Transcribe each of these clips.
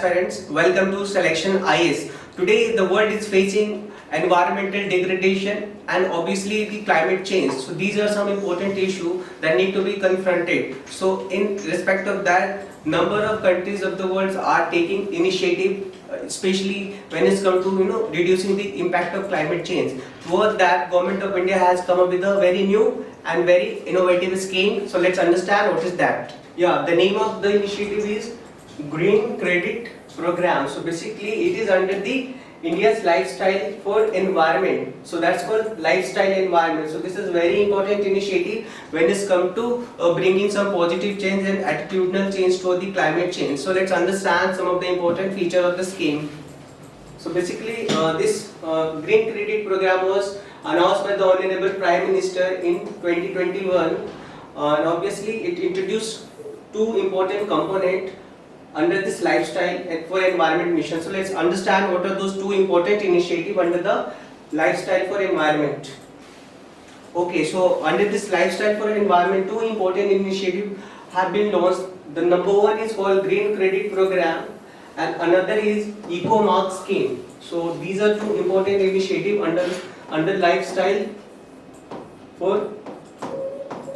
aspirants, welcome to Selection IS. Today the world is facing environmental degradation and obviously the climate change. So these are some important issues that need to be confronted. So in respect of that, number of countries of the world are taking initiative, especially when it's come to reducing the impact of climate change. Toward that, Government of India has come up with a very new and very innovative scheme. So let's understand what is that. Yeah, the name of the initiative is Green Credit Program. So basically it is under the India's Lifestyle for Environment. So that's called Lifestyle Environment. So this is very important initiative when it's come to bringing some positive change and attitudinal change toward the climate change. So let's understand some of the important features of the scheme. So basically this Green Credit Program was announced by the Honorable Prime Minister in 2021 and obviously it introduced two important components under this Lifestyle for Environment mission. So let's understand what are those two important initiatives under the Lifestyle for Environment. Okay, so under this Lifestyle for Environment, two important initiatives have been launched. The number one is called Green Credit Program and another is Eco Mark scheme. So these are two important initiatives under Lifestyle for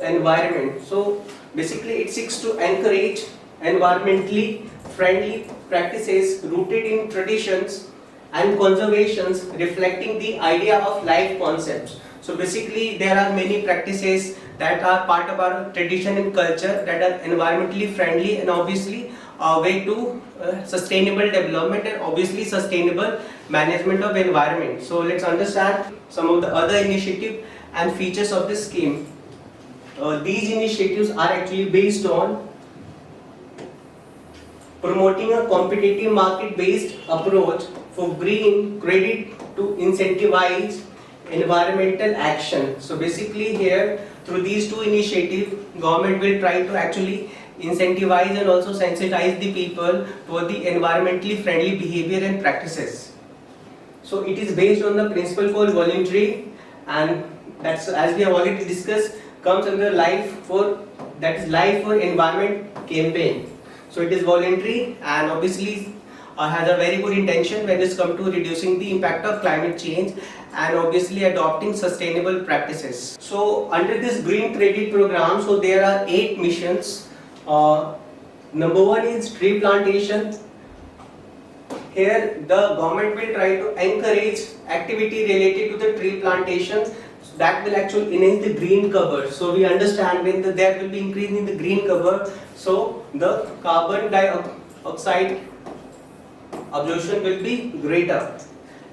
Environment. So basically it seeks to encourage environmentally friendly practices rooted in traditions and conservations reflecting the idea of life concepts. So basically there are many practices that are part of our tradition and culture that are environmentally friendly and obviously a way to sustainable development and obviously sustainable management of environment. So let's understand some of the other initiatives and features of this scheme. These initiatives are actually based on promoting a competitive market-based approach for green credit to incentivize environmental action. So basically here through these two initiatives, government will try to actually incentivize and also sensitize the people toward the environmentally friendly behavior and practices. So it is based on the principle called voluntary and that's as we have already discussed comes under Life for Environment campaign. So it is voluntary and obviously has a very good intention when it's come to reducing the impact of climate change and obviously adopting sustainable practices. So under this Green Credit Program, so there are 8 missions. Number one is tree plantation. Here the government will try to encourage activity related to the tree plantation that will actually enhance the green cover. So we understand when there will be increase in the green cover, so the carbon dioxide absorption will be greater.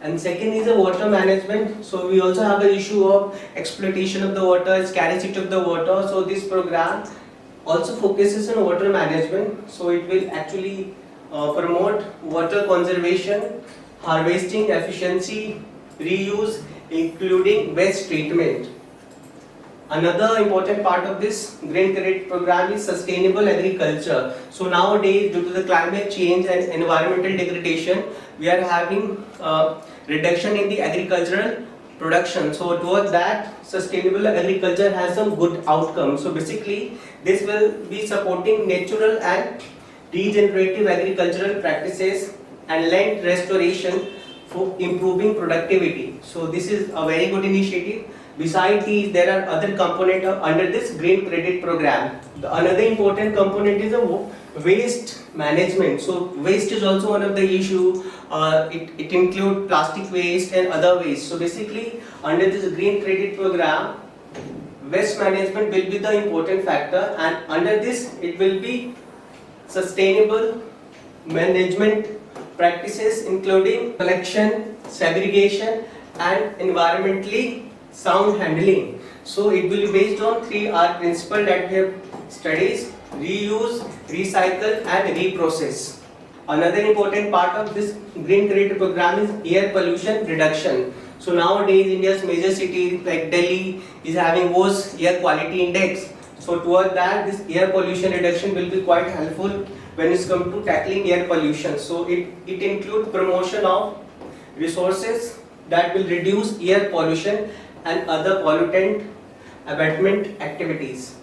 And second is the water management. So we also have the issue of exploitation of the water, scarcity of the water. So this program also focuses on water management. So it will actually promote water conservation, harvesting efficiency, reuse, including waste treatment. Another important part of this Green Credit Program is sustainable agriculture. So nowadays due to the climate change and environmental degradation, we are having reduction in the agricultural production. So towards that, sustainable agriculture has some good outcomes. So basically this will be supporting natural and regenerative agricultural practices and land restoration for improving productivity. So this is a very good initiative. Besides these, there are other components under this Green Credit Program. Another important component is a waste management. So waste is also one of the issue. It includes plastic waste and other waste. So basically under this Green Credit Program, waste management will be the important factor and under this it will be sustainable management practices including collection, segregation and environmentally sound handling. So it will be based on 3R principle that we have studied: reuse, recycle and reprocess. Another important part of this Green Credit Program is air pollution reduction. So nowadays India's major cities like Delhi is having worse air quality index. So toward that, this air pollution reduction will be quite helpful when it's come to tackling air pollution. So it includes promotion of resources that will reduce air pollution and other pollutant abatement activities.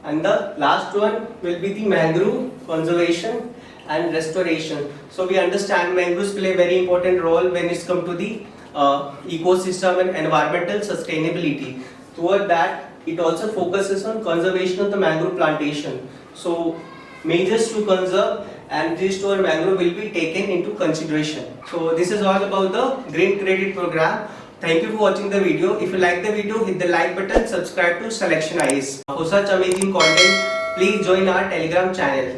And the last one will be the mangrove conservation and restoration. So we understand mangroves play a very important role when it's come to the ecosystem and environmental sustainability. Toward that, it also focuses on conservation of the mangrove plantation. So measures to conserve and restore mangrove will be taken into consideration. So this is all about the Green Credit Program. Thank you for watching the video. If you like the video, hit the like button, subscribe to Selection Eyes. For such amazing content, please join our Telegram channel.